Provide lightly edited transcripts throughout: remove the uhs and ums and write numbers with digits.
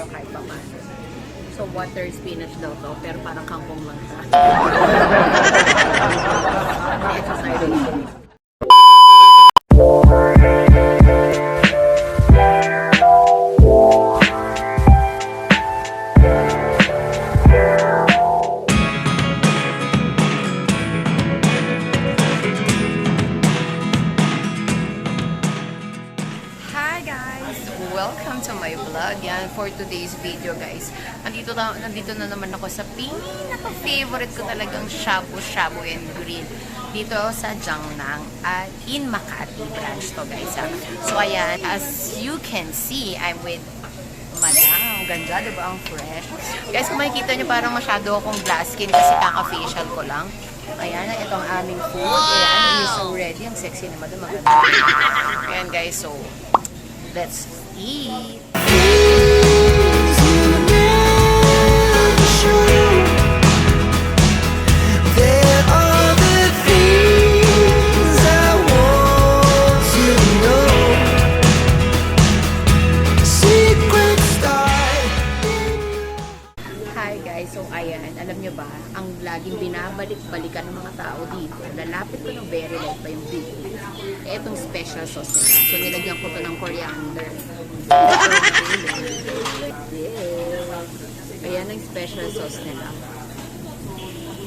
tayo kahit pa paano. So, water spinach daw to, pero parang kangkong lang siya. May exercise ito. Welcome to my vlog. Yan, for today's video guys. Nandito na naman ako sa pinaka-favorite ko talagang shabu-shabu and grill. Dito sa Jiangnam at in Makati branch to guys. So ayan, as you can see, I'm with Madam. Ganda, diba? Ang fresh. Guys, kung makikita nyo parang masyado akong glass skin kasi kaka-facial ko lang. Ayan, ito ang aming food. Ayan, is already. Ang sexy na Madam. Maganda. Ayan guys, so let's eat. Hi guys, so ayan, alam nyo ba, ang laging binabalik-balikan ng mga tao dito, lalapit ko ng very light pa yung video. Etong special sauce nila. So nilagyan ko to ng coriander. Ayan ang special sauce nila.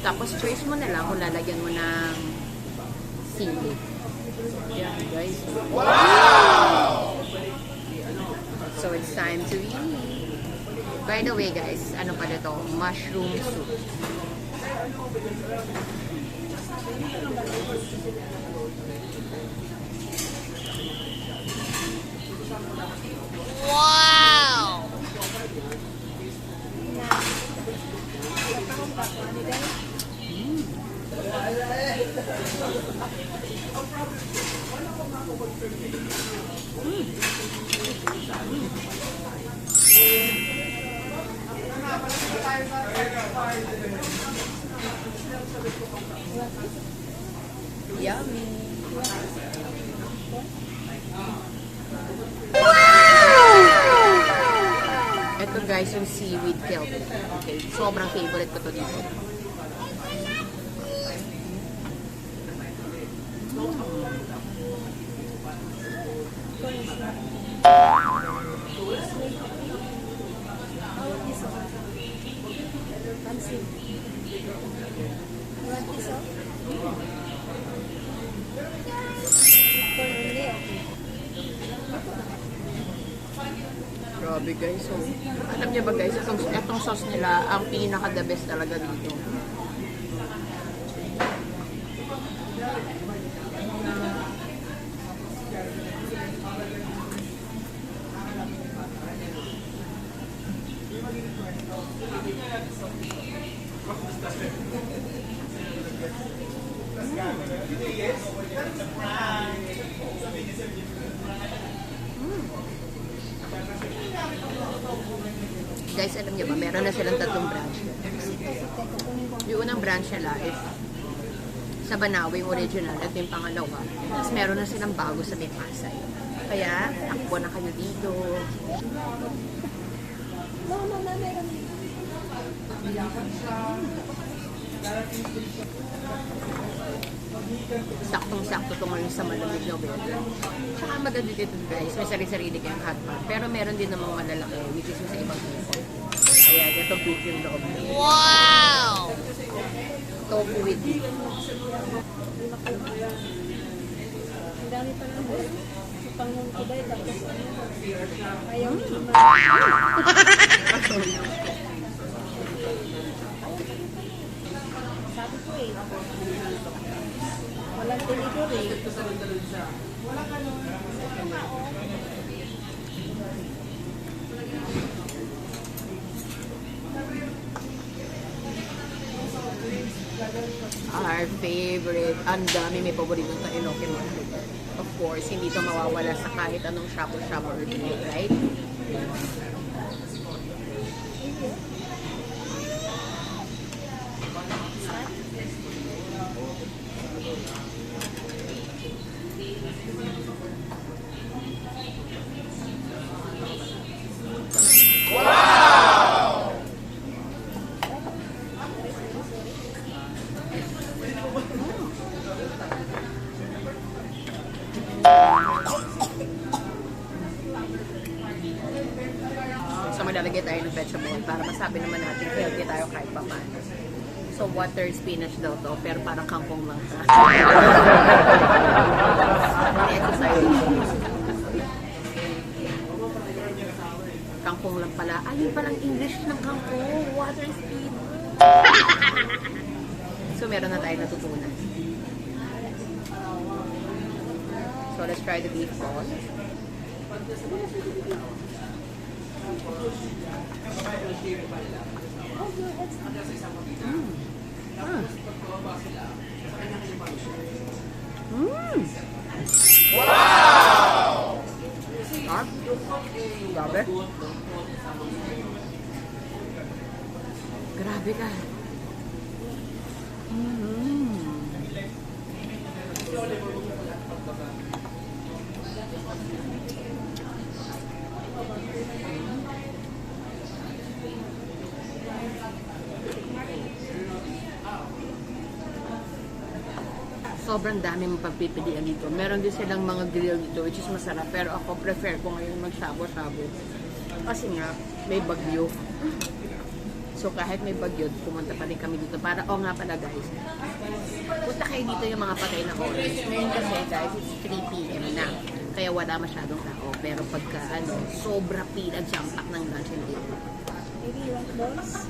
Tapos choice mo na lang kung lalagyan mo ng sili. Ayan guys. Wow! So it's time to eat. By the way guys, ano pala to? Mushroom soup. Wow! Yummy! Ito guys, yung seaweed kelp. Okay, sobrang favorite ko to dito. Grabe guys, so alam niyo ba guys, itong sauce nila ang pinaka the best talaga dito. Guys, alam niyo ba, meron na silang tatlong branch. Yung unang branch nila is sa Banawe, yung original, at yung pangalawa. Tapos meron na silang bago sa may Pasay. Kaya, takbo na kayo dito. Saktong-sakto tumayo sa malamig na weather. Tsaka maganda dito guys, may sarili-sarili kayong hotpot. Pero meron din namang malalaki, which is sa ibang people. Ayan, ito beef yung loob. Wow! Tofu with beef. Ang dami pa lang doon. Pangun ko ba tapos ayaw sabi ko eh. Walang delivery. Wala ka nun. Our favorite. Ang dami may paborito sa Inokin Market. Of course, hindi ito mawawala sa kahit anong shabu-shabu or grill, right? Wow! maglalagay tayo ng vegetable para masabi naman natin healthy tayo kahit pa paano. So, water spinach daw to, pero parang kangkong lang siya. Exercise. Kangkong lang pala. Ayun palang English ng kangkong. Water spinach. So, meron na tayo natutunan. So, let's try the beef sauce. Wow! Grabe. Grabe ka. Sobrang dami mong pagpipilian dito. Meron din silang mga grill dito which is masarap. Pero ako prefer ko ngayon mag-shabu-shabu. Kasi nga, may bagyo. So kahit may bagyo, pumunta pa rin kami dito. Para, nga pala guys, punta kayo dito yung mga patay na oras. Ngayon kasi guys, it's 3 p.m. na. Kaya wala masyadong tao. Pero pagka sobra pila, jam-pack ng lunch and dinner. Maybe you want those?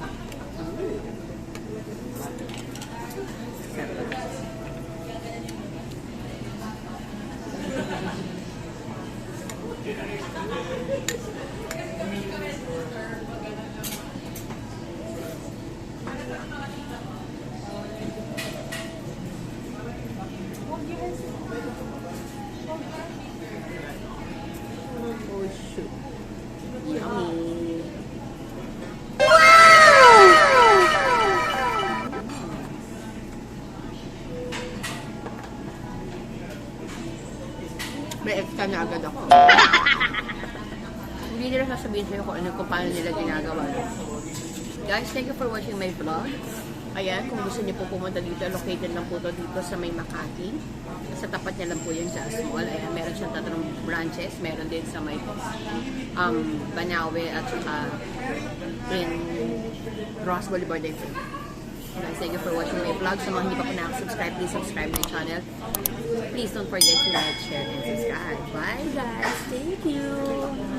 Oh shoot. Yummy. May extra na agad ako. Hindi nila sasabihin sa'yo kung paano nila ginagawa. Guys, thank you for watching my vlog. Ayan, kung gusto niyo po pumunta dito, located lang po to dito sa may Makati. Sa tapat niya lang po yung Jazz Mall. Ayan, meron siyang 3 branches. Meron din sa may Banawe at saka in Ross Boulevard din po. Guys, thank you for watching my vlog. Sa mga hindi pa po nakasubscribe, please subscribe my channel. Please don't forget to like, share, and subscribe. Bye guys! Thank you!